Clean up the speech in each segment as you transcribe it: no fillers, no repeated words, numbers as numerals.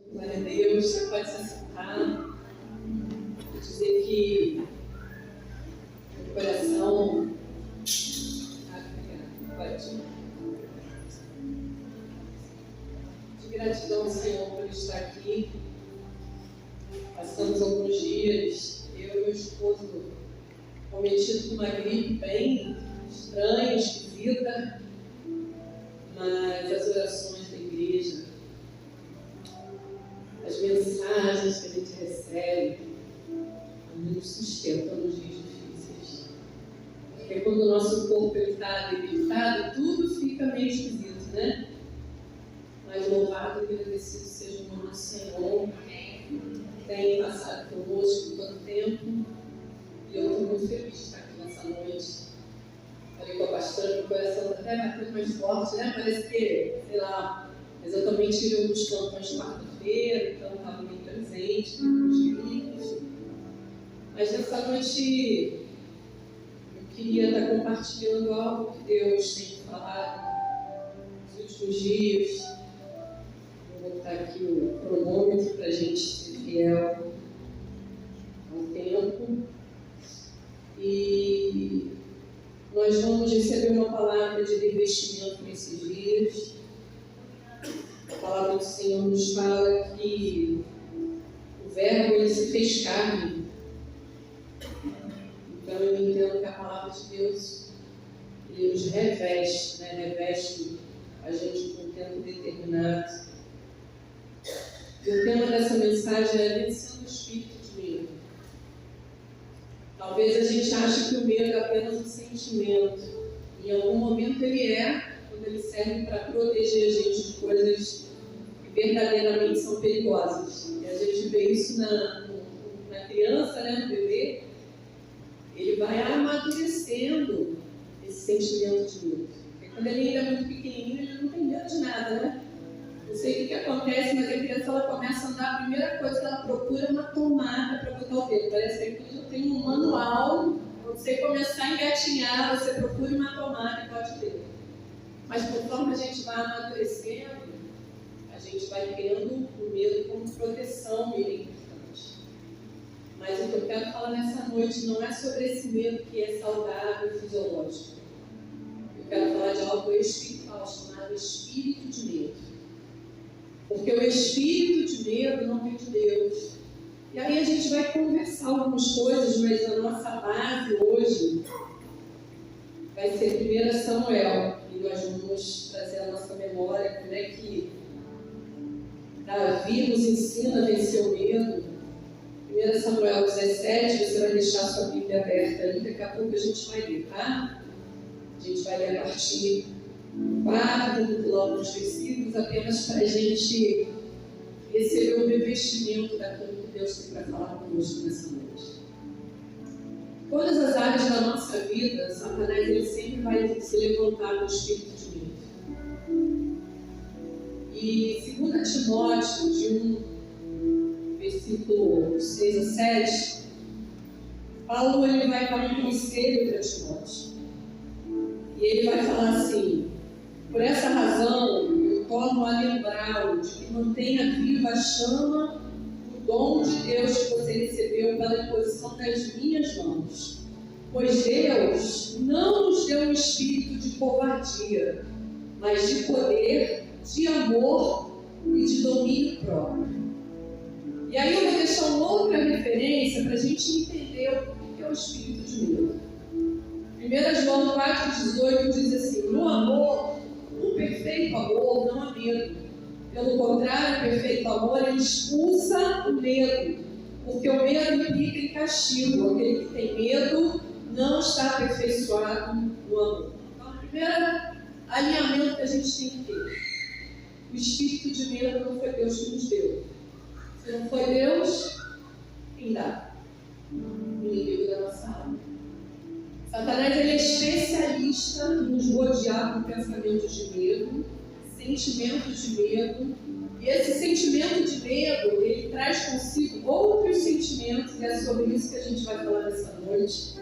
Glória a Deus, você pode se assentar e dizer que o coração de gratidão ao Senhor por estar aqui. Passamos alguns dias, eu e meu esposo, cometido com uma gripe bem estranha, esquisita, mas as orações da igreja, as mensagens que a gente recebe, nos sustentam nos dias difíceis. Porque quando o nosso corpo está debilitado, tudo fica meio esquisito, né? Mas louvado e agradecido seja o nosso Senhor, que tem passado conosco todo o tempo. E eu estou muito feliz de estar aqui nessa noite. Falei com a pastora, meu coração até bateu mais forte, né? Parece que, sei lá, mas eu também tive alguns plantões quarta-feira, então estava bem presente, depois de livros. Mas nessa noite eu queria estar compartilhando algo que Deus tem falado nos últimos dias. Vou botar aqui o cronômetro para a gente ser fiel ao tempo. E nós vamos receber uma palavra de revestimento nesses dias. A palavra do Senhor nos fala que o Verbo ele se fez carne. Então eu entendo que a palavra de Deus ele nos reveste, né? Reveste a gente por um tempo determinado. E o tema dessa mensagem é vencendo o espírito de medo. Talvez a gente ache que o medo é apenas um sentimento. Em algum momento ele é, quando ele serve para proteger a gente de coisas que verdadeiramente são perigosas. E a gente vê isso na criança, né, no bebê. Ele vai amadurecendo esse sentimento de medo. Porque quando ele ainda é muito pequenininho, ele não tem medo de nada, né? Não sei o que acontece, mas a criança ela começa a andar, a primeira coisa que ela procura é uma tomada para botar o dedo. Parece que aqui já tem um manual, quando você começar a engatinhar, você procura uma tomada e bote o dedo. Mas conforme a gente vai amadurecendo, a gente vai tendo o medo como proteção, ele é importante. Mas o que eu quero falar nessa noite não é sobre esse medo que é saudável e fisiológico. Eu quero falar de algo espiritual, chamado espírito de medo. Porque o espírito de medo não vem de Deus. E aí a gente vai conversar algumas coisas, mas a nossa base hoje vai ser 1 Samuel. E nós vamos trazer a nossa memória, como é que Davi nos ensina a vencer o medo. 1 Samuel 17, você vai deixar a sua Bíblia aberta ali, daqui a pouco a gente vai ler, tá? A gente vai ler a partir 4, vamos pular alguns versículos, apenas para a gente receber o revestimento daquilo que Deus tem para falar conosco nessa noite. Todas as áreas da nossa vida, Satanás ele sempre vai se levantar com o espírito de medo. E 2 Timóteo, de 1, versículo 6 a 7, Paulo ele vai dar um conselho para Timóteo. E ele vai falar assim: por essa razão, eu torno a lembrá-lo de que mantenha viva a chama do dom de Deus que você recebeu pela imposição das minhas mãos. Pois Deus não nos deu um espírito de covardia, mas de poder, de amor e de domínio próprio. E aí eu vou deixar uma outra referência para a gente entender o que é o espírito de medo. 1 João 4,18 diz assim: no amor, o perfeito amor não há medo. Pelo contrário, o perfeito amor ele expulsa o medo, porque o medo implica em castigo. Aquele que tem medo não está aperfeiçoado no amor. Então, o primeiro alinhamento que a gente tem que ter: o espírito de medo não foi Deus que nos deu. Se não foi Deus, quem dá? O inimigo da nossa alma. Satanás ele é especialista em nos rodear com pensamentos de medo, sentimentos de medo. E esse sentimento de medo, ele traz consigo outros sentimentos, e é sobre isso que a gente vai falar nessa noite,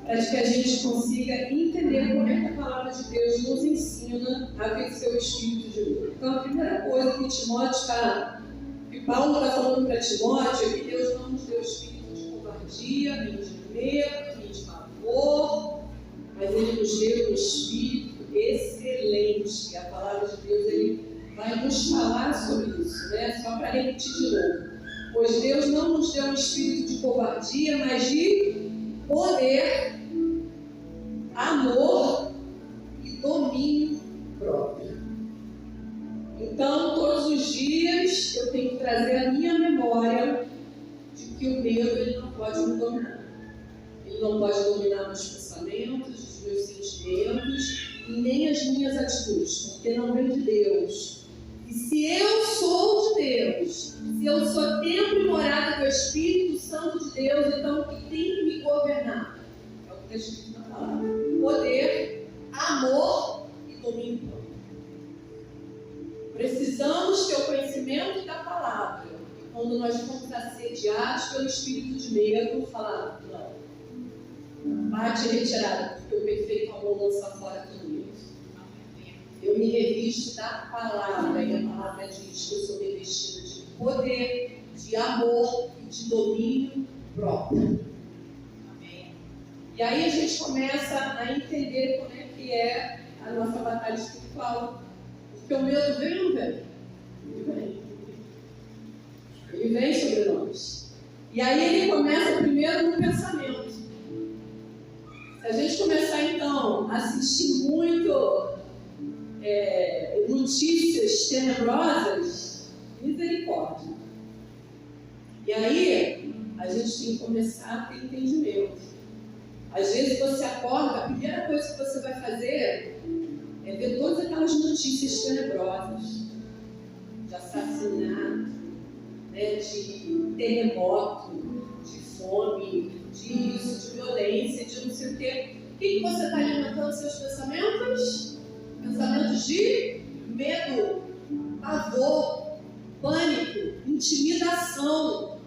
para que a gente consiga entender como é que a palavra de Deus nos ensina a vencer o espírito de medo. Então, a primeira coisa que Timóteo está Paulo está falando para Timóteo que Deus não nos deu espírito de covardia, nem de medo, nem de pavor, mas Ele nos deu um espírito excelente. E a palavra de Deus Ele vai nos falar sobre isso, né? Só para repetir de novo. Pois Deus não nos deu um espírito de covardia, mas de poder, amor e domínio próprio. Então, todos os dias eu tenho que trazer a minha memória de que o medo ele não pode me dominar. Ele não pode dominar meus pensamentos, os meus sentimentos e nem as minhas atitudes, porque não vem de Deus. E se eu sou de Deus, se eu sou templo e morada do Espírito Santo de Deus, então o que tem que me governar? É o que está escrito na palavra. Poder, amor e domínio próprio. Precisamos ter o conhecimento da palavra. E quando nós fomos assediados pelo espírito de medo, falar, não, bate retirada, porque o perfeito amor lança fora todo medo. Eu me revisto da palavra, e a palavra diz que eu sou revestida de poder, de amor e de domínio próprio. Amém. E aí a gente começa a entender como é que é a nossa batalha espiritual. Porque o medo vem ou não vem? Ele vem. Ele vem sobre nós. E aí ele começa primeiro no pensamento. Se a gente começar então a assistir muito notícias tenebrosas, misericórdia. E aí a gente tem que começar a ter entendimento. Às vezes você acorda, a primeira coisa que você vai fazer é ver todas aquelas notícias tenebrosas de assassinato, né, de terremoto, de fome, de violência, de não sei o quê. O que você está alimentando seus pensamentos? Pensamentos de medo, pavor, pânico, intimidação.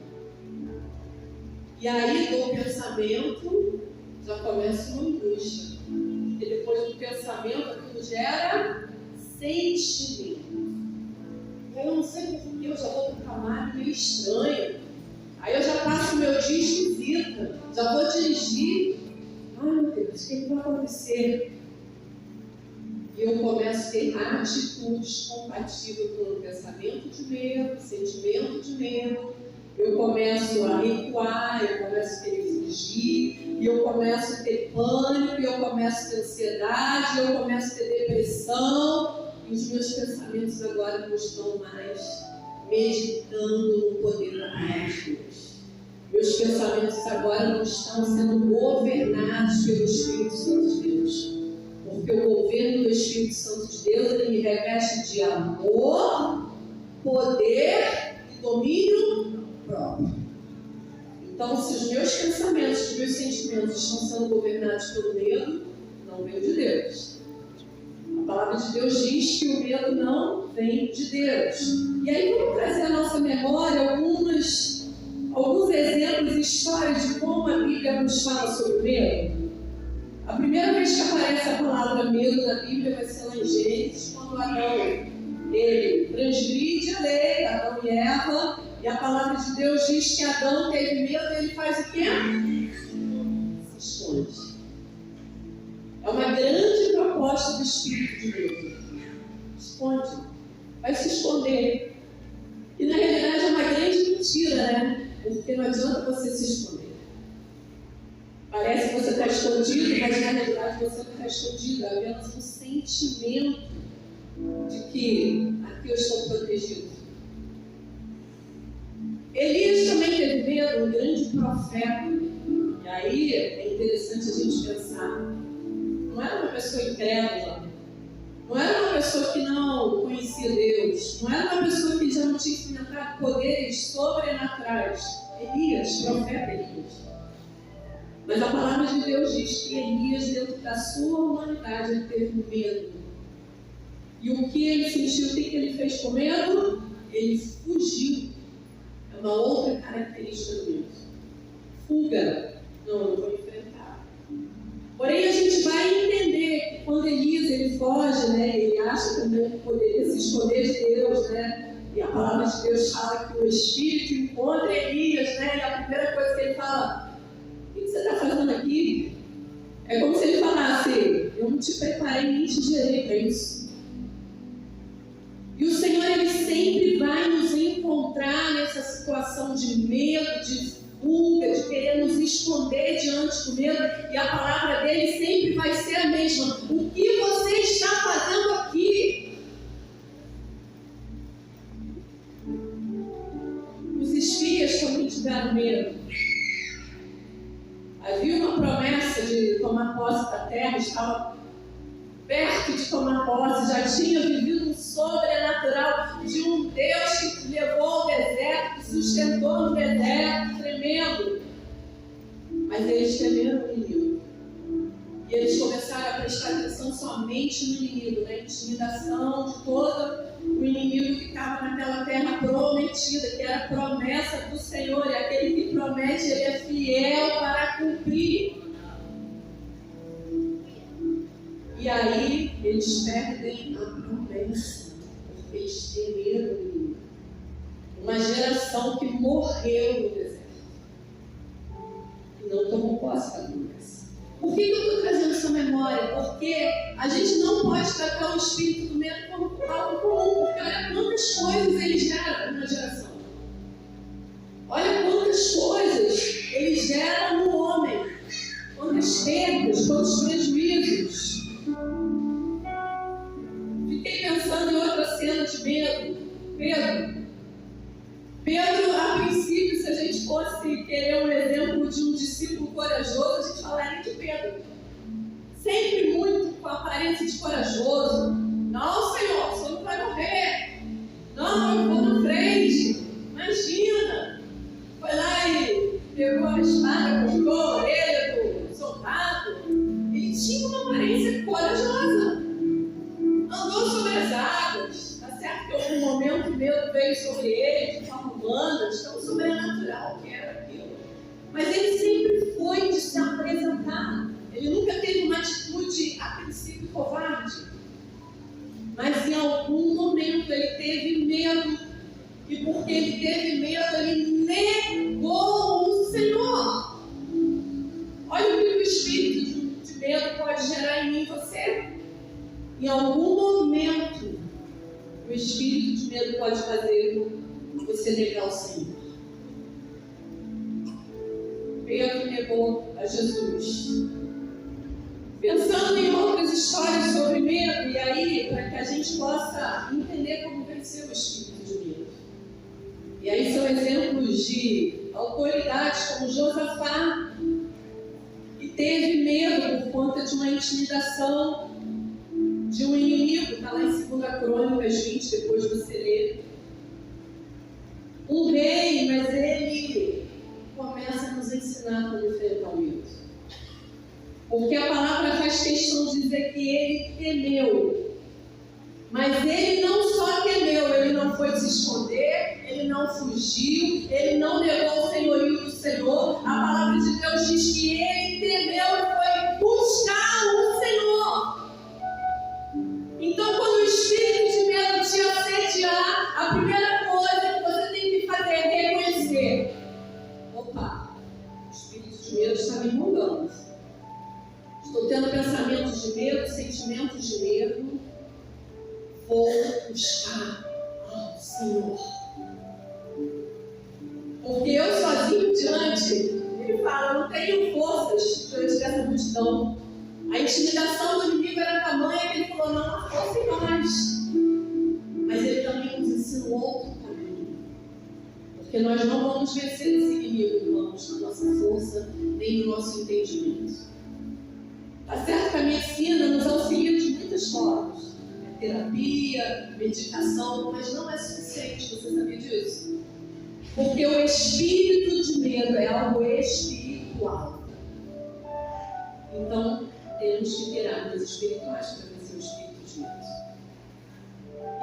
E aí do pensamento já começa uma angústia. E depois do pensamento, aquilo gera sentimento. E aí eu não sei porque eu já vou para um camarada meio estranho. Aí eu já passo o meu dia esquisita. Já vou dirigir. Ai meu Deus, o que vai acontecer? E eu começo a ter atitudes compatíveis com o pensamento de medo, sentimento de medo. Eu começo a recuar, eu começo a querer fugir, e eu começo a ter pânico, e eu começo a ter ansiedade, eu começo a ter depressão, e os meus pensamentos agora não estão mais meditando no poder da palavra de Deus. Meus pensamentos agora não estão sendo governados pelo Espírito Santo de Deus. Porque o governo do Espírito Santo de Deus, ele me reveste de amor, poder e domínio próprio. Então, se os meus pensamentos, os meus sentimentos estão sendo governados pelo medo, não vem de Deus. A palavra de Deus diz que o medo não vem de Deus. E aí vamos trazer à nossa memória alguns exemplos e histórias de como a Bíblia nos fala sobre o medo. A primeira vez que aparece a palavra medo na Bíblia vai ser lá em Gênesis, quando Adão ele transgride a lei, Adão e Eva, e a palavra de Deus diz que Adão teve medo e ele faz o quê? Se esconde. É uma grande proposta do Espírito de Deus. Esconde. Vai se esconder. E na realidade é uma grande mentira, né? Porque não adianta você se esconder. Parece que você está escondido, mas na realidade você não está escondido. É apenas um sentimento de que aqui eu estou protegido. Elias também teve medo, um grande profeta. E aí é interessante a gente pensar. Não era uma pessoa incrédula. Não era uma pessoa que não conhecia Deus. Não era uma pessoa que já não tinha experimentado poderes sobrenaturais. Elias, profeta Elias. Mas a palavra de Deus diz que Elias, dentro da sua humanidade, ele teve medo. E o que ele sentiu, o que ele fez com medo? Ele fugiu. É uma outra característica do medo. Fuga. Não, eu não vou enfrentar. Porém, a gente vai entender que quando Elias ele foge, né, ele acha também que poderia se esconder de Deus, né? E a palavra de Deus fala que o Espírito encontra Elias, né? E a primeira coisa que ele fala: o que você está fazendo aqui? É como se ele falasse: eu não te preparei nem te gerei para isso. E o Senhor, Ele sempre vai nos encontrar nessa situação de medo, de fuga, de querer nos esconder diante do medo. E a palavra dele sempre vai ser a mesma: o que você está fazendo aqui? Os espias também tiveram medo. Havia uma promessa de tomar posse da terra, estava perto de tomar posse, já tinha vivido um sobrenatural de um Deus que levou ao deserto, que sustentou no deserto, tremendo. Mas eles temeram o inimigo. E eles começaram a prestar atenção somente no inimigo, na intimidação de todo o inimigo que estava naquela terra prometida, que era a promessa do Senhor. E aquele que promete, ele é fiel para cumprir. E aí eles perdem a promessa, porque eles temeram o inimigo. Uma geração que morreu no deserto e não tomou posse da promessa. Por que eu estou trazendo essa memória? Porque a gente não pode tratar o espírito do medo como algo comum, porque olha quantas coisas ele gera na geração. Olha quantas coisas ele gera no homem. Quantas perdas, quantos prejuízos. Fiquei pensando em outra cena de Pedro, a princípio, se a gente fosse querer um exemplo de um discípulo corajoso, a gente falaria de Pedro. Sempre muito com a aparência de corajoso. Não, Senhor, o Senhor não vai morrer. Não, eu vou na frente. Imagina. Foi lá e pegou a espada, cortou a orelha do soldado. Ele tinha uma aparência corajosa. Andou sobre as águas. Tá certo que em algum momento o medo veio sobre ele, de forma humana, de tão sobrenatural que era aquilo. Mas ele sempre foi de se apresentar. Ele nunca teve uma atitude, a princípio, covarde. Mas em algum momento ele teve medo. E porque ele teve medo, ele negou o Senhor. Olha o que o espírito de medo pode gerar em mim e você. Em algum momento, o espírito de medo pode fazer você negar o Senhor. Pedro negou a Jesus. Pensando em outras histórias sobre medo, e aí, para que a gente possa entender como vencer o espírito de medo. E aí são exemplos de autoridades como Josafá, que teve medo por conta de uma intimidação de um inimigo. Está lá em 2 Crônicas 20, depois você lê. Um rei, mas ele começa a nos ensinar como enfrentar o medo. Porque a palavra faz questão de dizer que ele temeu. Mas ele não só temeu, ele não foi se esconder, ele não fugiu, ele não negou o senhorio do Senhor. A palavra de Deus diz que ele temeu e foi buscar o Senhor. Então, quando o espírito de medo te assediar, a primeira coisa que você tem que fazer é reconhecer: opa, o espírito de medo está me rondando. Estou tendo pensamentos de medo, sentimentos de medo. Vou buscar ao Senhor. Porque eu sozinho diante, ele fala, eu não tenho forças diante dessa multidão. A intimidação do inimigo era tamanha que ele falou, não há força em nós. Mas ele também nos ensina um outro caminho. Porque nós não vamos vencer esse inimigo, irmãos, na nossa força, nem no nosso entendimento. Tá certo que a medicina nos auxilia de muitas formas. Terapia, medicação, mas não é suficiente, você sabia disso? Porque o espírito de medo é algo espiritual. Então, temos que ter armas espirituais para vencer o espírito de medo.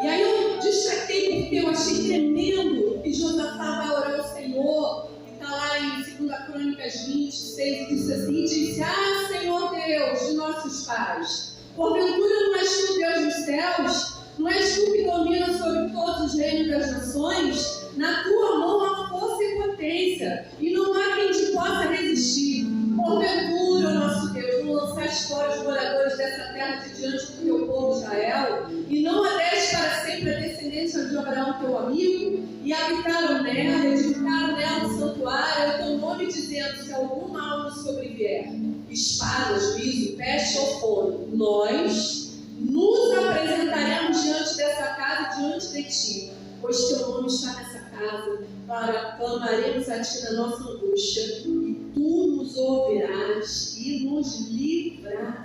E aí eu destaquei porque eu achei tremendo que Josafá vai orar ao Senhor, e está lá em 2 Crônicas 26, e diz assim, disse, ah, Senhor Deus de nossos pais, porventura não és tu Deus dos céus? Não és tu que domina sobre todos dos reinos das nações, na tua mão há força e potência, e não há quem te possa resistir. Porventura, ó nosso Deus, não lançaste fora os moradores dessa terra de diante do teu povo Israel, e não a deste para sempre a descendência de Abraão, teu amigo, e habitaram nela, edificaram nela um santuário, ao teu nome, dizendo: se algum mal nos sobrevier, espada, juízo, peste ou fome, nós nos apresentaremos diante dessa casa, diante de ti, pois teu nome está nessa casa, clamaremos a ti na nossa angústia, e tu nos ouvirás e nos livrarás.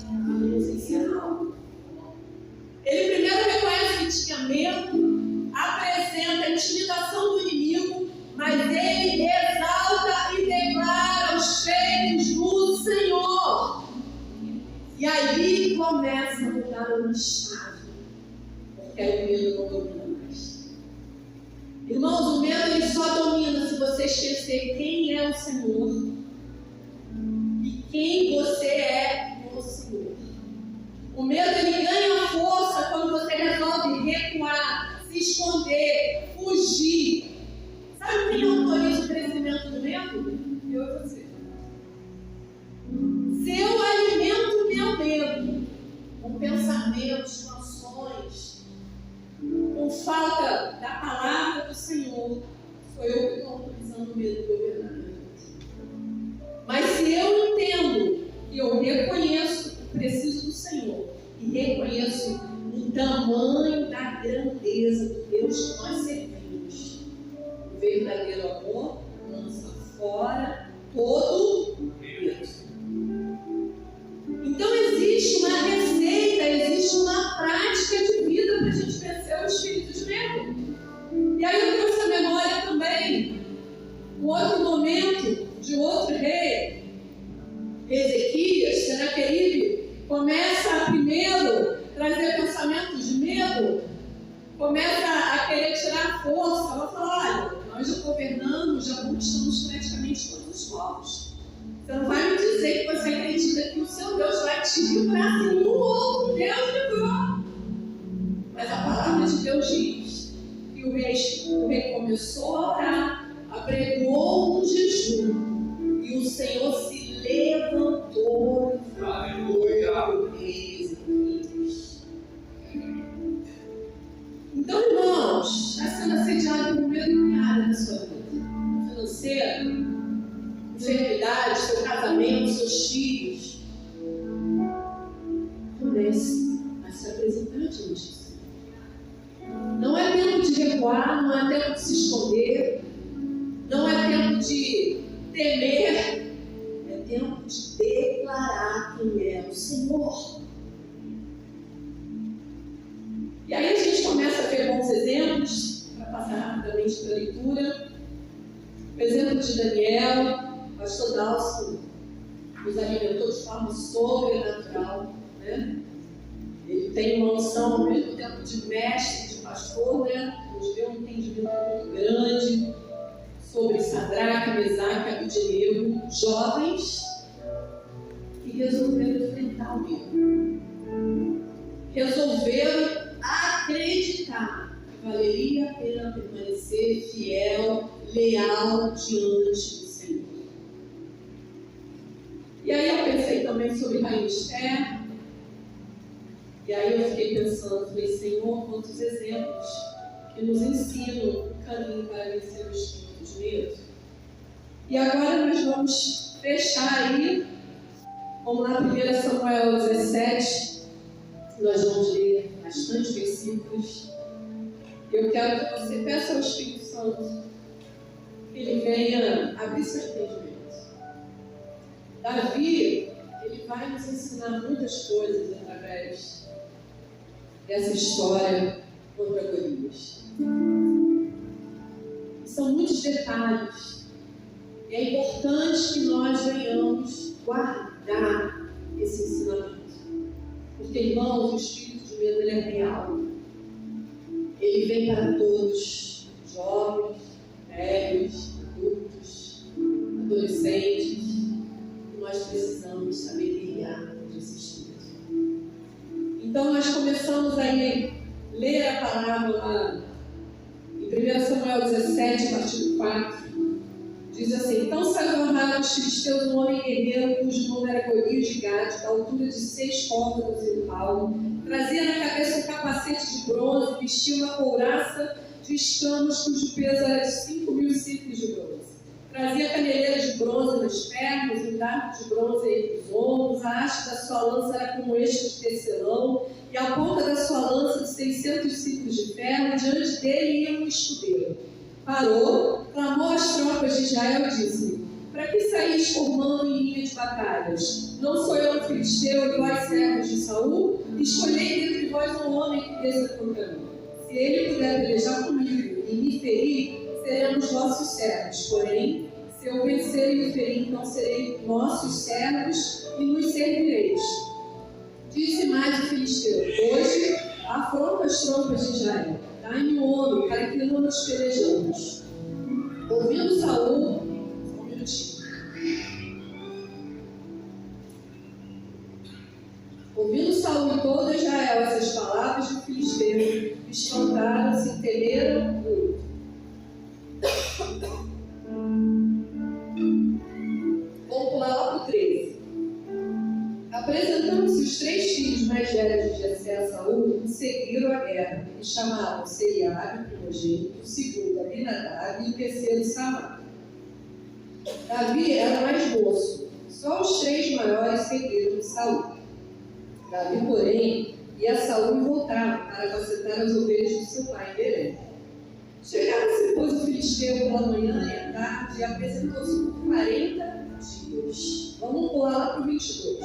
Ele nos ensina algo. Ele primeiro reconhece que tinha medo, apresenta a intimidação do inimigo, mas ele exalta e declara os feitos do Senhor. E aí começa a mudar uma chave, porque aí o medo não domina mais. Irmãos, o medo ele só domina se você esquecer quem é o Senhor e quem você é no Senhor. O medo ele ganha força quando você resolve recuar, se esconder, fugir. Sabe quem autoriza o crescimento do medo? Eu e você. Se eu alimento o meu medo com pensamentos, com ações, com falta da palavra do Senhor, sou eu que estou autorizando o medo governar minha vida. Mas se eu entendo e eu reconheço que preciso do Senhor e reconheço o tamanho da grandeza do Deus que nós servimos, o verdadeiro amor lança fora todo medo. Então existe uma receita, existe uma prática de vida para a gente vencer o espírito de medo. E aí eu trouxe a memória também um outro momento de outro rei, Ezequias, Senaqueribe, começa a primeiro trazer pensamentos de medo, começa a querer tirar força. Ela fala: olha, nós já governamos, já conquistamos praticamente todos os povos. Você não vai me dizer que você acredita que o seu Deus vai te livrar se um outro Deus livrou. Mas a palavra de Deus diz que o rei começou a orar, apregoou um jejum, e o Senhor se levantou e falou o rei Ezequias. Então, irmãos, está sendo assediado por medo em área da sua vida financeira, enfermidade, seu casamento, seus filhos. Comece a se apresentar diante do Senhor. Não é tempo de recuar, não é tempo de se esconder, não é tempo de temer, é tempo de declarar quem é o Senhor. E aí a gente começa a ver bons exemplos, para passar rapidamente para a leitura. O exemplo de Daniel. O pastor Dalson nos alimentou de forma sobrenatural, né? Ele tem uma unção ao mesmo tempo de mestre, de pastor, né? Nos deu um entendimento muito grande sobre Sadraque, Mesaque e Abednego, jovens que resolveram enfrentar o medo. Resolveram acreditar que valeria a pena permanecer fiel, leal diante do Senhor. E aí eu pensei também sobre Rainha Esther. E aí eu fiquei pensando, falei: Senhor, quantos exemplos que nos ensinam o caminho para vencer o espírito de medo. E agora nós vamos fechar aí. Vamos lá, 1 Samuel 17. Nós vamos ler bastante versículos. Eu quero que você peça ao Espírito Santo que ele venha abrir seu entendimento. Davi, ele vai nos ensinar muitas coisas através dessa história contra Golias. São muitos detalhes. E é importante que nós venhamos guardar esse ensinamento. Porque, irmãos, o espírito de medo ele é real. Ele vem para todos, jovens, velhos, adultos, adolescentes. Nós precisamos saber lidar com esse espírito. Então nós começamos aí ler a palavra lá em 1 Samuel 17, a partir do 4. Diz assim: então se agarraram os filisteus um homem guerreiro, cujo nome era Golias de Gade, da altura de 6 côvados e um palmo. Trazia na cabeça um capacete de bronze, vestia uma couraça de escamas, cujo peso era de 5.000 ciclos de bronze. Trazia caneleiras de bronze nas pernas, um dardo de bronze entre os ombros, a haste da sua lança era como eixo de tecelão, e a ponta da sua lança de 600 ciclos de ferro, e diante dele ia um escudeiro. Parou, clamou às tropas de Israel e disse: para que saís formando em linha de batalhas? Não sou eu filisteu e vós servos de Saul? Escolhei dentre vós um homem que desça contra mim. Se ele puder pelejar comigo e me ferir, seremos vossos servos. Porém, se eu vencer e me ferir, então serei nossos servos e nos servireis. Disse mais o filisteu: hoje afronta as tropas de Israel. Dai-me um homem para que não nos pelejamos. Ouvindo Saul, só um minutinho. Ouvindo Saul e todo Israel essas palavras do filisteu, espantaram-se e temeram muito. Vamos pular lá para o 13. Apresentando-se os 3 filhos mais velhos de Jessé a Saul, e seguiram a guerra, e chamaram Seriabe, o primogênito, o segundo Abinadab e o terceiro Samá. Davi era mais moço, só os 3 maiores seguiram de Saul. Davi, porém, ia a Saul e voltava para apacentar as ovelhas do seu pai em Belém. Chegava-se, pois, o filisteu pela manhã e à tarde, e apresentou-se por 40 dias. Vamos pular lá para o 22.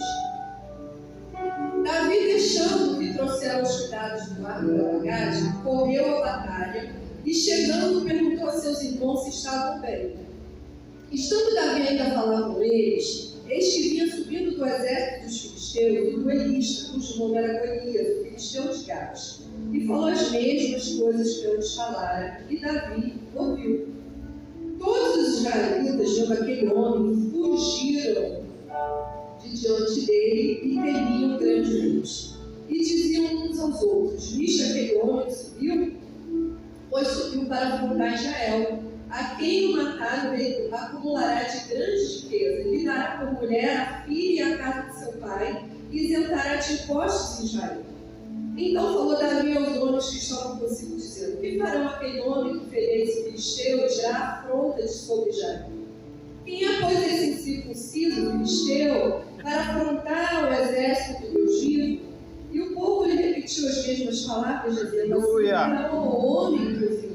Davi, deixando que trouxeram os cuidados do arco da bagagem, correu à batalha e, chegando, perguntou a seus irmãos se estavam bem. Estando Davi ainda a falar com eles, eis que vinha subindo do exército dos filisteus o duelista, cujo nome era Golias, o filisteu de Gade, e falou as mesmas coisas que antes falara, e Davi ouviu. Todos os israelitas, vendo aquele homem, fugiram de diante dele e temiam grandemente. E diziam uns aos outros: viste aquele homem que subiu? Pois subiu para afrontar Israel. A quem o matar, ele acumulará de grandes riquezas, lhe dará por mulher a filha e a casa de seu pai, e isentará de impostos em Israel. Então falou Davi aos homens que estavam consigo, dizendo: que farão aquele homem que feriu esse filisteu e já afronta de sobre Israel? Quem é, pois, esse incircunciso filisteu para afrontar o exército do Deus vivo? E o povo lhe repetiu as mesmas palavras, dizendo assim: não, o homem que ouviu.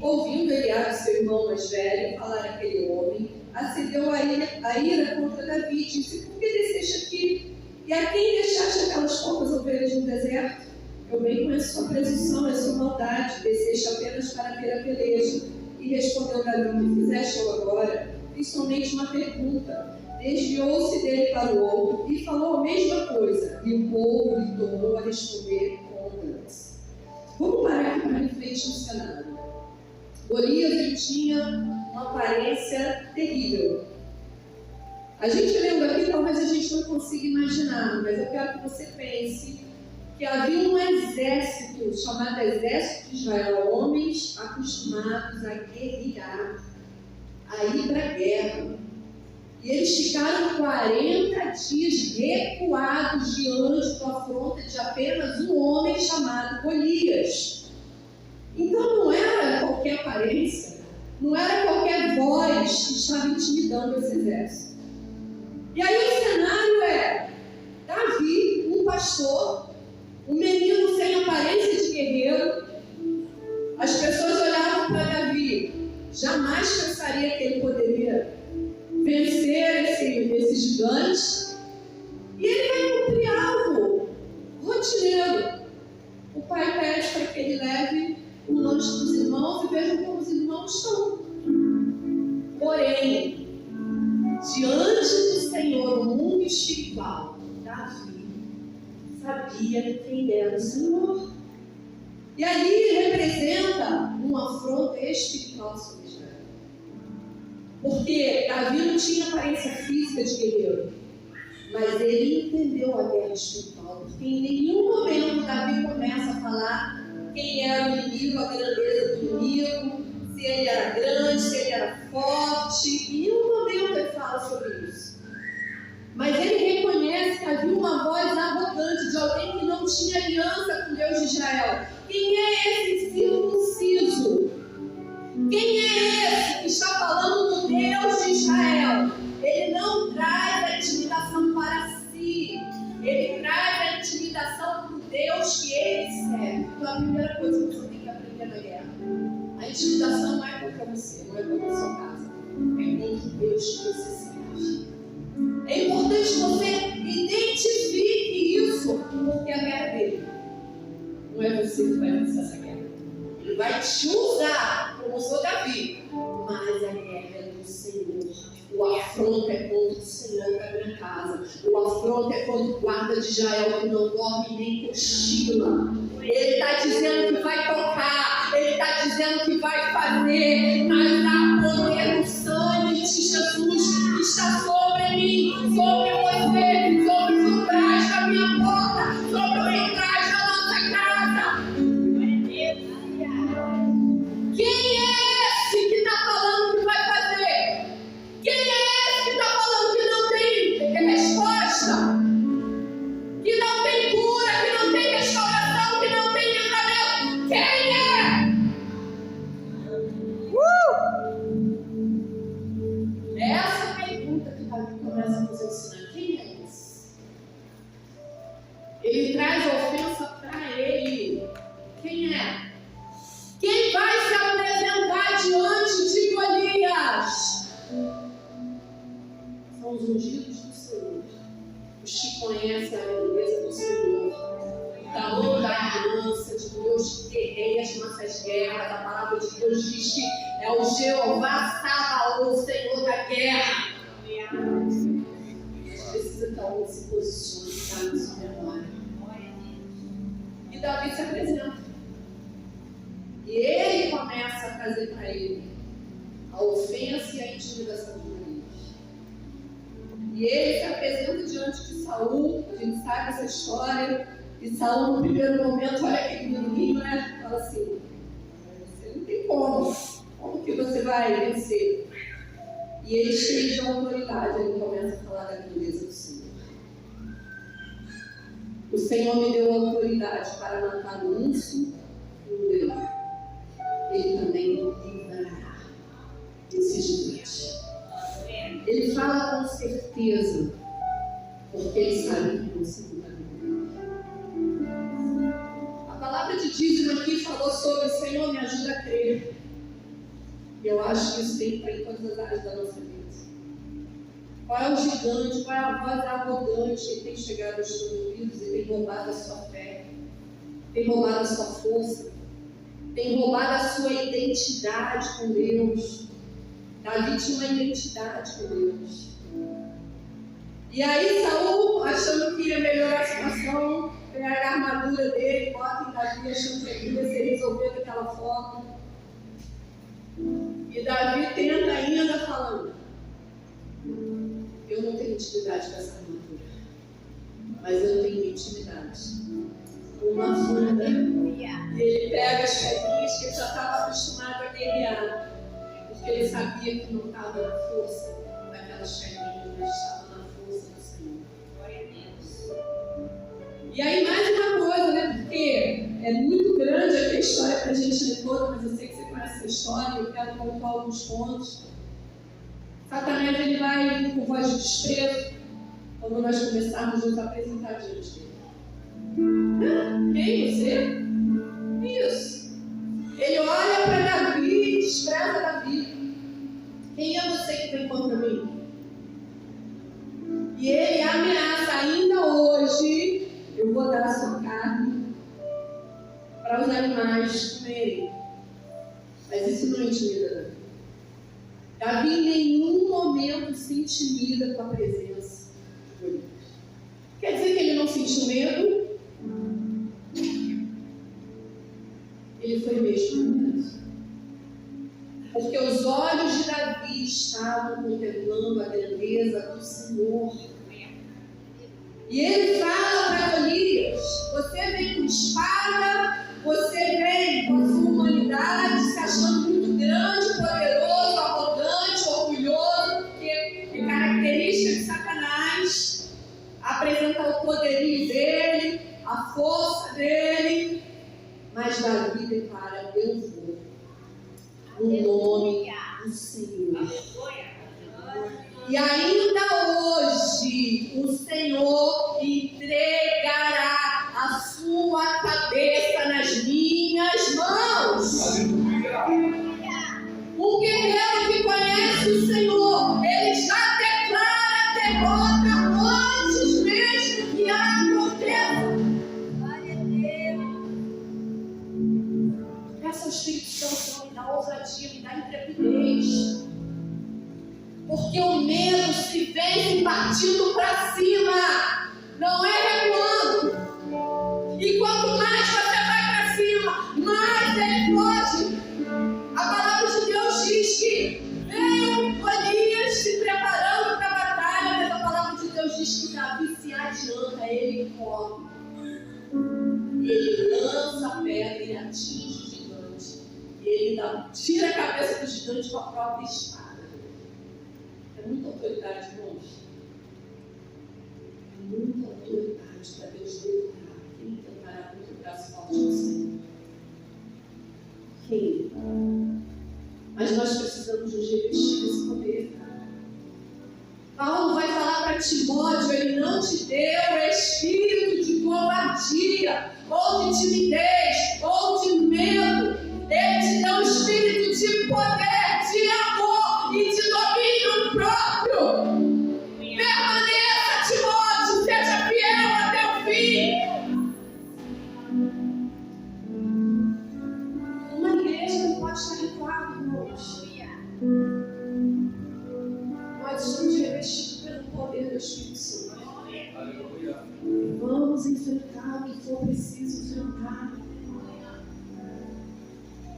Ouvindo Eliabe, seu irmão mais velho, falar aquele homem, acendeu a ira contra Davi e disse: por que desceste aqui? E a quem deixaste aquelas poucas ovelhas no deserto? Eu bem conheço sua presunção e sua maldade, desceste apenas para ver a peleja. E respondeu Davi: o que fizeste eu agora? Fiz somente uma pergunta. Desviou-se dele para o outro e falou a mesma coisa. E o povo lhe tornou a responder contra-se. Vamos parar aqui para refletir no cenário. Golias, ele tinha uma aparência terrível. A gente lendo aqui, talvez a gente não consiga imaginar, mas eu quero que você pense que havia um exército chamado Exército de Israel, homens acostumados a guerrear, a ir para a guerra. E eles ficaram 40 dias recuados diante da afronta de apenas um homem chamado Golias. Então não era qualquer aparência, não era qualquer voz que estava intimidando esse exército. E aí o cenário é Davi, um pastor, um menino sem aparência de guerreiro. As pessoas olhavam para Davi, jamais pensaria que ele poderia vencer esse gigante. E ele vai cumprir algo rotineiro. O pai pede para que ele leve o lanche dos irmãos e veja como os irmãos estão. Porém, diante do Senhor, no mundo espiritual, Davi sabia quem era o Senhor. E ali representa um afronto espiritual sobre Israel. Porque Davi não tinha aparência física de guerreiro, mas ele entendeu a guerra espiritual, porque em nenhum momento Davi começa a falar quem era o inimigo, a grandeza do inimigo, se ele era grande, se ele era forte. E em um momento ele fala sobre isso. Mas ele reconhece que havia uma voz arrogante de alguém que não tinha aliança com Deus de Israel. Quem é esse circunciso? Quem é esse que está falando do Deus de Israel? Ele não traz a intimidação para si. Ele traz a intimidação para o Deus que ele serve. Então a primeira coisa que você tem que aprender na guerra: a intimidação não é contra você, não é contra a sua casa. É contra o Deus que você serve. É importante que você identifique isso, porque a guerra dele não é você que vai vencer essa guerra. Ele vai te usar, como sou Davi, mas a guerra é do Senhor. O afronto é contra o Senhor da minha casa. O afronto é contra o guarda de Israel que não dorme nem cochila. Ele está dizendo que vai tocar, ele está dizendo que vai fazer, mas há poder no sangue de Jesus que está sobre mim, sobre você, sobre os umbrais da minha porta, sobre o umbrais da nossa casa. Quem é esse que está falando que vai fazer? Quem é esse que está falando que não tem resposta? Que não tem cura, que não tem restauração, que não tem livramento? Quem é? Essa é a pergunta que Davi começa a nos ensinar. Quem é esse? Ele traz a ofensa para ele. Quem é? Quem vai se apresentar diante de Golias? São os ungidos do Senhor, os que conhecem a beleza do Senhor, o tamanho da aliança de Deus que guerreia as nossas guerras. A palavra de Deus diz que é o Jeová Sabaoth, o Senhor da guerra. A gente precisa que alguém se posicione, na sua memória. E Davi se apresenta. E ele começa a trazer para ele a ofensa e a intimidação de Golias. E ele se apresenta diante de Saul. A gente sabe essa história. E Saul, no primeiro momento, olha aquele menininho, né? Fala assim: você não tem como. Como que você vai vencer? E ele, cheio de autoridade, ele começa a falar da grandeza do Senhor. O Senhor me deu autoridade para matar o urso e o leão. Ele também livrará desse gigante. Ele fala com certeza, porque ele sabe que você não está vendo. A palavra de dízimo aqui falou sobre: Senhor, me ajuda a crer. E eu acho que isso tem que estar em todas as áreas da nossa vida. Qual é o gigante, qual é a voz arrogante que tem chegado aos seus ouvidos e tem roubado a sua fé, tem roubado a sua força, tem roubado a sua identidade com Deus? Davi tinha uma identidade com Deus. E aí Saul, achando que ia melhorar a situação, pega a armadura dele, bota em Davi, achando que aquilo ia ser resolvido daquela forma. E Davi tenta ainda falando: eu não tenho intimidade com essa armadura, mas eu tenho intimidade com uma funda. E ele pega as pedrinhas que ele já estava acostumado a guerrear, porque ele sabia que não estava na força daquelas pedrinhas, mas estava na força do Senhor. Glória a Deus. E aí mais uma coisa, né? Porque é muito grande aqui a história para a gente ler toda, mas eu sei que você conhece essa história, eu quero colocar alguns pontos. Satanás, ele vai vir com voz de desprezo quando nós começarmos a nos apresentar diante dele. Quem você? Isso. Ele olha para Davi e despreza Davi. Quem é você que vem contra mim? E ele ameaça: ainda hoje eu vou dar a sua carne para os animais comerem. Mas isso não intimida Davi. Davi em nenhum momento se intimida com a presença de Golias. Quer dizer que ele não sentiu medo? Ele foi mesmo com medo. Porque os olhos de Davi estavam contemplando a grandeza do Senhor. E ele fala para Golias: você vem com força dele. Mas Davi declara: eu vou, no nome do Senhor. E ainda hoje o Senhor entregará a sua cabeça nas minhas mãos. Um guerreiro que conhece o Senhor, ele já declara a derrota antes mesmo que aconteça. Glória a Deus. Peça ao Espírito Santo, me dá ousadia, me dá intrepidez. Porque o medo se vence partindo para cima, não é recuando. E quanto mais você vai para cima, mais ele pode. A palavra de Deus diz que veio Golias se preparando para a batalha, mas a palavra de Deus diz que Davi se adianta, ele corre. Ele lança a pedra e atinge o gigante. E ele tira a cabeça do gigante com a própria espada. É muita autoridade, irmãos. É muita autoridade para Deus derrotar quem tentará contra o braço forte do Senhor. Quem? Mas nós precisamos nos revestir desse poder. Paulo vai falar para Timóteo: ele não te deu espírito de covardia, ou de timidez, ou de medo. Ele te deu espírito de poder, de amor e de domínio próprio. Permaneça, Timóteo, seja fiel até o fim. Uma igreja não pode estar recuada, irmãos. Nós estamos revestidos pelo poder do Espírito Santo. Vamos enfrentar o que for preciso enfrentar.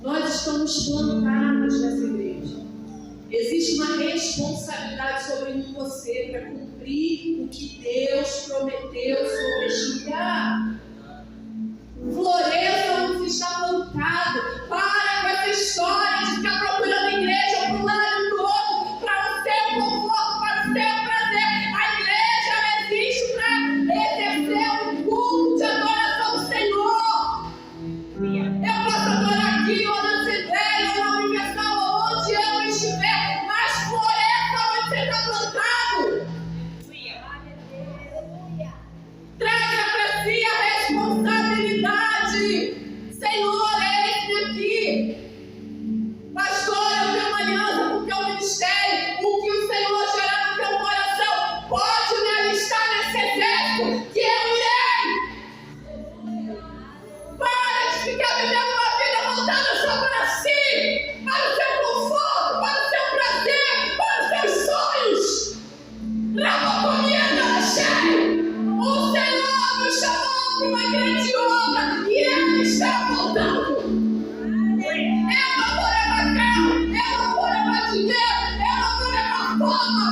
Nós estamos plantados nessa igreja. Existe uma responsabilidade sobre mim e você para cumprir o que Deus prometeu sobre este lugar. Floresça onde você está plantado. Para com essa história de ficar procurando igreja para um lado e para o outro, para o seu conforto, para o seu prazer. A igreja existe para exercer um culto de adoração do Senhor. Eu posso adorar aqui, ou na Assembleia, ou na Universal, onde eu estiver, mas floresça onde você está plantado. Traga para si a responsabilidade. Senhor, eis-me aqui. Pastor, eu tenho uma aliança com o teu ministério. O que o Senhor gerar no teu coração, pode me alistar nesse exército, que eu irei. Para de ficar vivendo uma vida voltada só para si, para o seu conforto, para o seu prazer, para os seus sonhos. Leva comida, cheio. O Senhor nos chamou para uma grande obra e Ele está voltando. Eu não vou levar carro, eu não vou levar dinheiro, eu não vou levar fama.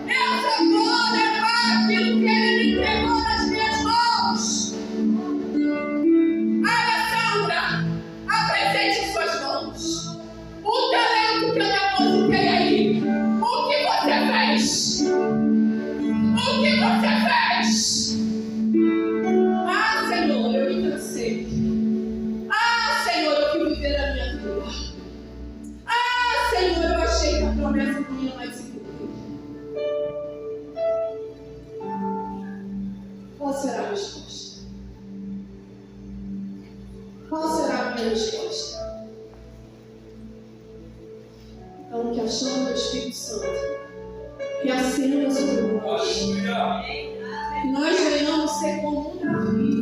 Eu só vou levar aquilo que Ele me entregou nas minhas mãos. Alessandra, apresente em suas mãos o talento que eu depositei aí. O que você fez? O que você fez? Ah, Senhor, eu me cansei. Ah, Senhor, eu fui viver a minha vida. Ah, Senhor, eu achei que a promessa não ia mais se cumprir. Qual será a resposta? Qual será a minha resposta? Então, que a chama do Espírito Santo que acenda sobre nós, que nós venhamos ser como um Davi.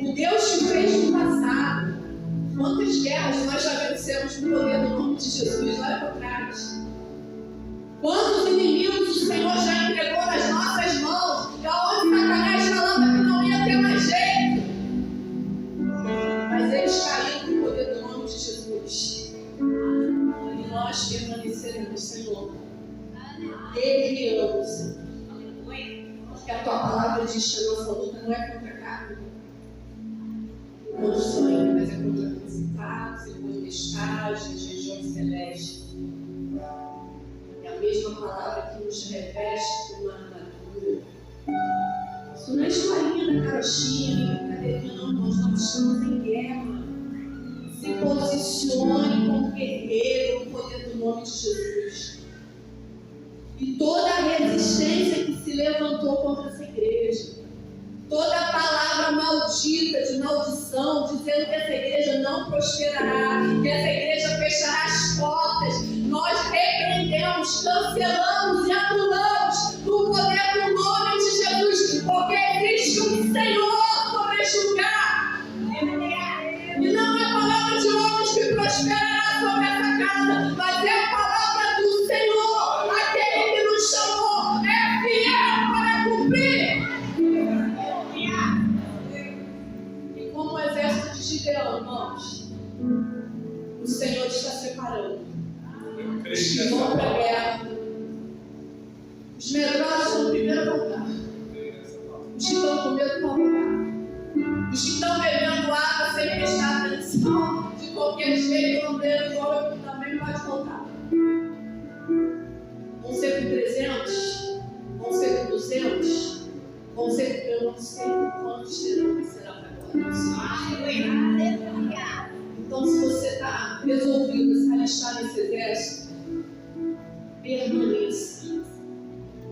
O Deus que fez no passado, quantas guerras nós já vencemos no poder do nome de Jesus lá para trás. Quantos inimigos o Senhor já entregou nas nossas mãos, da onde Satanás falava que não ia ter mais jeito. Mas eles caíram no poder do nome de Jesus. E nós permaneceremos, Senhor. Guerreamos, porque a tua palavra diz que a nossa luta não é contra a carne, contra o sangue, mas é contra principados e potestades, regiões celestes. É a mesma palavra que nos reveste com uma armadura. Isso não é historinha da carochinha, brincadeirinha, não. Nós estamos em guerra. Se posicione como guerreiro no poder do nome de Jesus. E toda a resistência que se levantou contra essa igreja, toda palavra maldita, de maldição, dizendo que essa igreja não prosperará, que essa igreja fechará as portas, nós repreendemos, cancelamos e anulamos no poder do nome de Jesus, porque existe um Senhor sobre este lugar. E não é a palavra de homens que prosperará sobre essa casa, mas é a palavra do Senhor, aquele que nos chamou, é fiel para cumprir. E como o exército de Gideão, irmãos, o Senhor está separando. Vão para a guerra. Os medrosos estão primeiro a voltar. Os que estão com medo vão voltar. Os que estão bebendo água sem prestar atenção, de qualquer jeito, não tendo fome, também pode voltar. Vão ser com 300, vão ser com 200, vão ser com, eu não sei quantos terão, mas será para agora. Então, se você está resolvido a se alistar nesse exército, permaneça.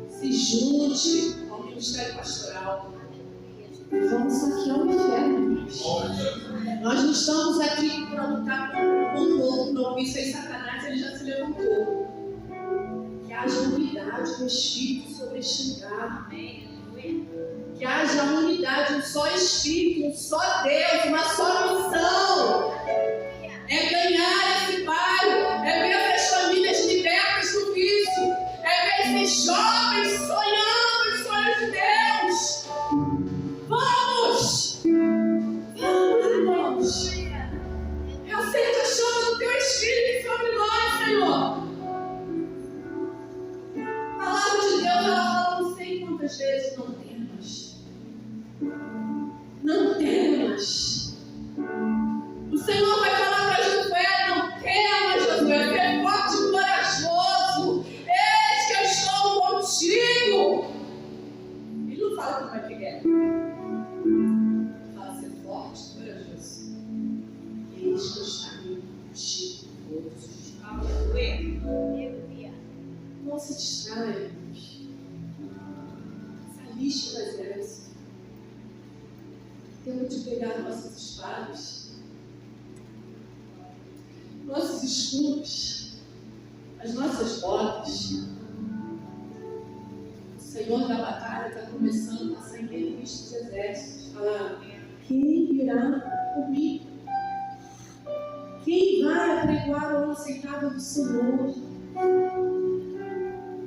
Se junte ao ministério pastoral. Vamos saquear o inferno. Nós não estamos aqui para lutar contra o outro. Não, isso aí, Satanás, ele já se levantou. Que haja unidade no Espírito sobre este lugar. Que haja unidade, um só Espírito, um só Deus, uma só missão. É ganhar esse bairro, é ver essas famílias libertas do vício, é ver esses jovens sonhando os sonhos de Deus. Vamos! Vamos, irmãos! Eu sinto a chama do Teu Espírito sobre nós, Senhor. A palavra de Deus, ela fala não sei quantas vezes, não temas. Não temas. O Senhor vai falar para Josué, não temas, Josué, ser forte e corajoso. Eis que eu estou contigo. Ele não fala que vai ter guerra. Ele fala ser forte e corajoso. Eis que eu estarei contigo todos. Não se distraia, irmãos. Se aliste no exército. Temos de pegar nossas espadas, nossos escudos, as nossas botas. O Senhor da batalha está começando a passar entrevista dos exércitos, falar: quem irá comigo? Quem vai apregoar o aceitável do Senhor?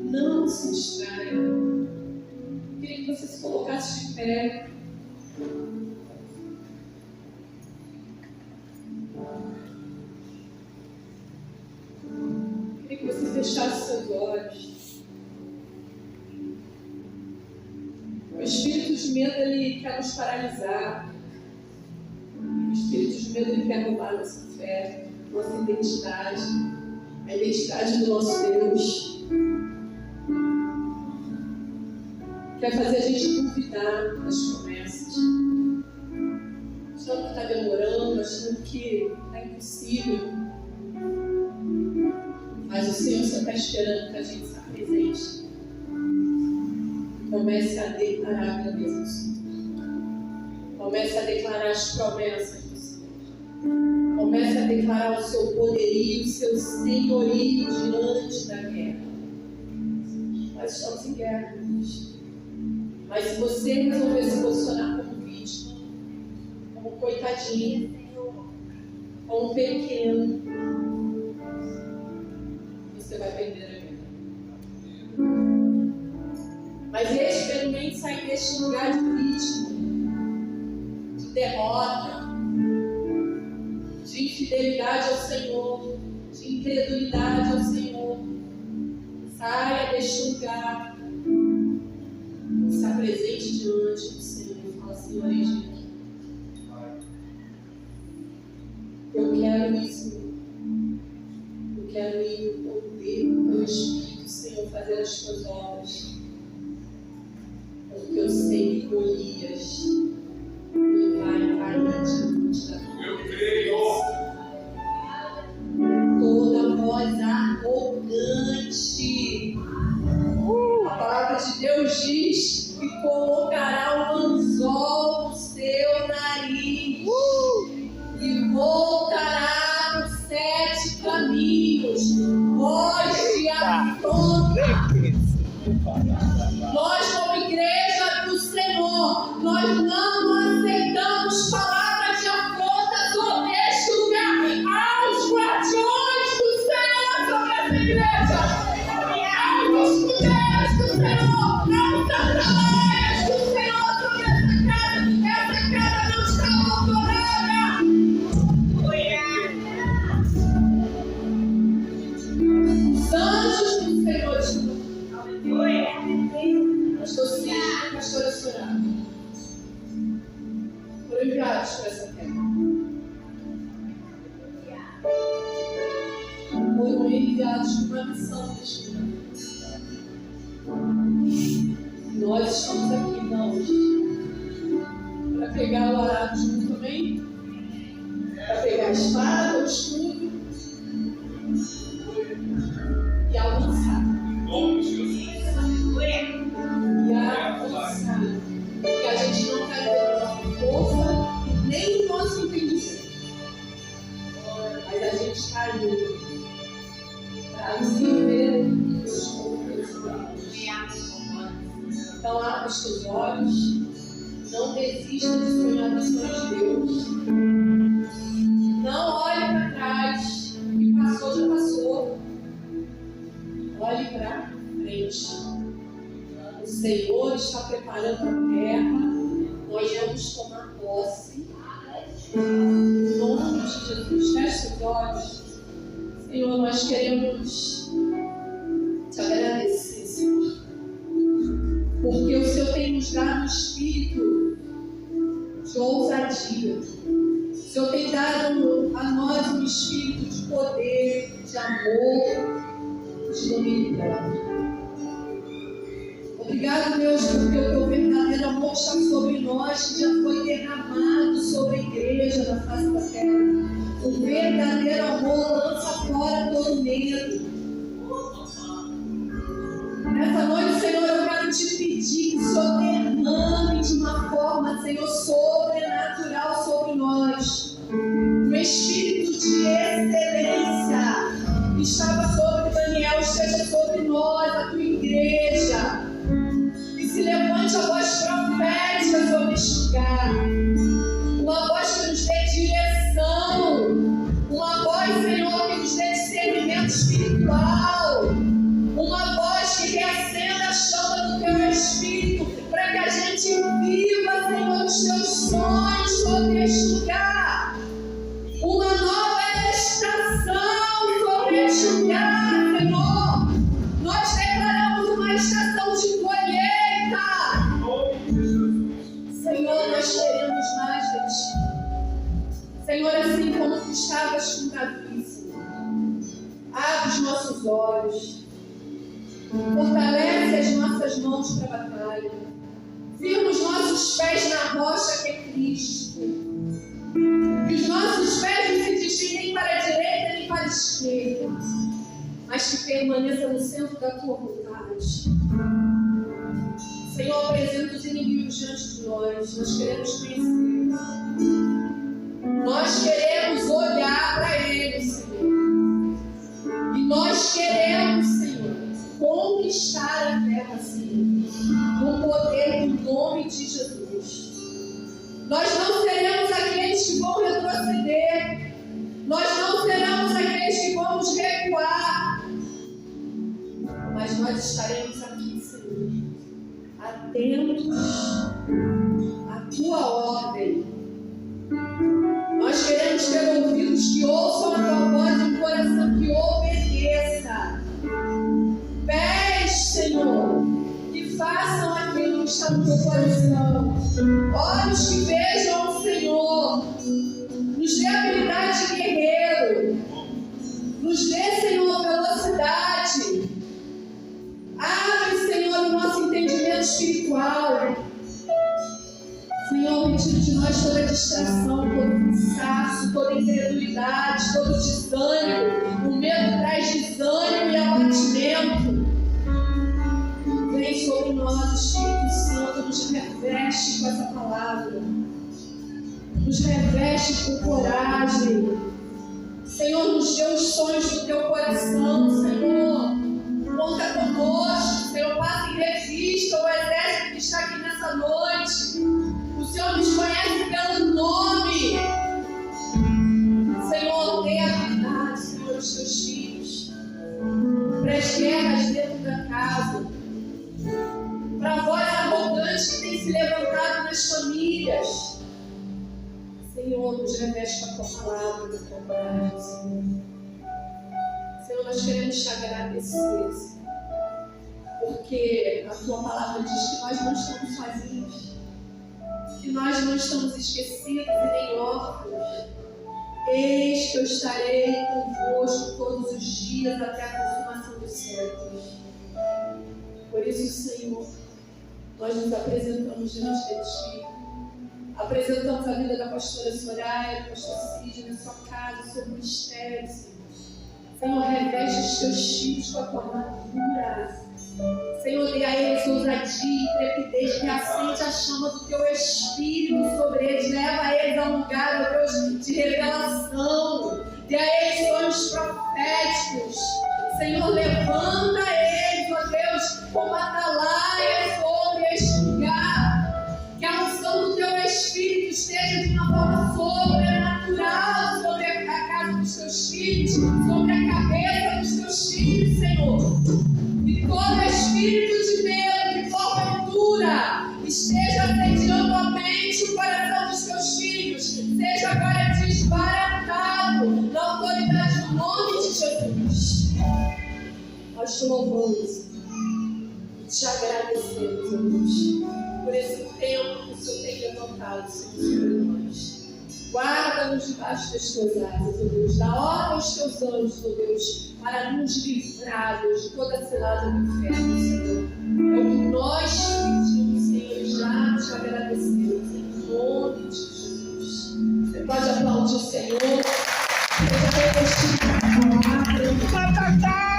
Não se distraia. Eu queria que você se colocasse de pé. Queria que você fechasse seus olhos. O espírito de medo, ele quer nos paralisar. O espírito de medo, ele quer roubar nossa fé, nossa identidade, a identidade do nosso Deus. Quer fazer a gente duvidar das promessas. Achando que está demorando, achando que está impossível. Mas o Senhor só está esperando que a gente se apresente. Comece a declarar a grandeza do Senhor. Comece a declarar as promessas do Senhor. Comece a declarar o seu poderio, o seu senhorio diante da guerra. Nós estamos em guerra, Deus. Mas se você resolver se posicionar como vítima, como coitadinho, como pequeno, você vai perder a guerra. Mas experimente sair deste lugar de vítima, de derrota, de infidelidade ao Senhor, de incredulidade ao Senhor. Saia deste lugar. Se apresente diante do Senhor. Fala: Senhor, eis aqui. Eu quero isso. Eu quero ir no poder do teu Espírito, Senhor, fazer as tuas obras. Porque eu sei que colhi enviados para essa terra. Foram enviados com uma missão destinada. Nós estamos aqui, não, para pegar o arado junto também, para pegar a espada, o escudo e avançar. E avançar. Porque a gente não vai ter a nossa força e nem o nosso entendimento. Mas a gente está indo para viver o que Deus colocou. Então, abra os teus olhos, não desista de sonhar nos sonhos de Deus. Não olhe para trás, o que passou já passou. Olhe para frente. O Senhor está preparando a terra, nós vamos tomar posse. Em nome de Jesus, feche os olhos. Senhor, nós queremos te agradecer, Senhor, porque o Senhor tem nos dado um espírito de ousadia. O Senhor tem dado a nós um espírito de poder, de amor, de domínio próprio. Obrigado, Deus, porque o teu verdadeiro amor está sobre nós, que já foi derramado sobre a igreja na face da terra. O verdadeiro amor lança fora todo medo. Nessa noite, Senhor, eu quero te pedir que o Senhor derrame de uma forma, Senhor, sobrenatural sobre nós. Um espírito de excelência que estava sobre Daniel esteja sobre nós, a tua igreja. Que se levante a voz profética sobre este lugar. Uma voz que nos dê direção. Uma voz, Senhor, que nos dê discernimento espiritual. Uma voz que reacenda a chama do teu Espírito, para que a gente viva, Senhor, os teus sonhos sobre este lugar. Uma nova estação sobre este lugar, Senhor. Nós declaramos uma estação de colheita. Senhor, nós queremos mais de ti. Senhor, assim como tu estavas com Davi, Senhor, abre os nossos olhos. Fortalece as nossas mãos para a batalha. Firma os nossos pés na rocha que é Cristo. Que os nossos pés não se desliguem nem para a direita nem para a esquerda, mas que permaneça no centro da tua vontade. Senhor, apresenta os inimigos diante de nós. Nós queremos conhecer. Nós queremos olhar para eles, Senhor. E nós queremos, Senhor, conquistar a terra, Senhor, no poder do nome de Jesus. Nós não seremos aqueles que vão retroceder. Nós não seremos aqueles que vamos recuar. Mas nós estaremos aqui, Senhor, atentos à tua ordem. Nós queremos ter ouvidos que ouçam a tua voz e um coração que obedeça. Pés, Senhor, que façam aquilo que está no teu coração. Olhos que vejam o Senhor. Nos dê habilidade de guerreiro. Nos dê, Senhor, velocidade. Abre, Senhor, o nosso entendimento espiritual. Senhor, retira de nós toda distração, todo cansaço, toda incredulidade, todo desânimo. O medo traz desânimo e abatimento. Vem sobre nós, Espírito Santo, nos reveste com essa palavra. Nos reveste com coragem. Senhor, nos dê os sonhos do teu coração, Senhor. Conta conosco, Senhor, passa em revista o exército que está aqui nessa noite. O Senhor nos conhece pelo nome. Senhor, dê habilidade, Senhor, aos teus filhos. Para as guerras dentro da casa. Para a voz arrogante que tem se levantado nas famílias. Senhor, nos reveste com a tua palavra, com a tua coragem, Senhor. Senhor, nós queremos te agradecer, Senhor, porque a tua palavra diz que nós não estamos sozinhos. que nós não estamos esquecidos e nem órfãos. Eis que eu estarei convosco todos os dias até a consumação dos séculos. Por isso, Senhor, nós nos apresentamos diante de Ti. Apresentamos a vida da pastora Soraya, do pastor Cid, na sua casa, o seu ministério, Senhor. Senhor, reveste os teus filhos com a tua armadura. Senhor, dê a eles ousadia e intrepidez, reacende a chama do teu Espírito sobre eles, leva eles a um lugar, ó Deus, de revelação, dê a eles sonhos proféticos. Senhor, levanta eles, ó Deus, como atalaia sobre este lugar, que a unção do teu Espírito esteja de uma forma sobrenatural sobre a casa dos teus filhos, sobre a cabeça dos teus filhos, Senhor. E todo espírito de medo, de porventura, esteja assediando a mente e o coração dos teus filhos, seja agora desbaratado na autoridade do nome de Jesus. Nós te louvamos e te agradecemos, Deus, por esse tempo que o Senhor tem levantado, Senhor, sobre nós. Guarda-nos debaixo das tuas asas, ó Deus. Dá ordem aos teus anjos, ó Deus, para nos livrar, Deus, de toda a cilada do inferno, Senhor. É o que nós pedimos, Senhor, e já te agradecemos, em nome de Jesus. Você pode aplaudir o Senhor. Seja revestido com a palavra.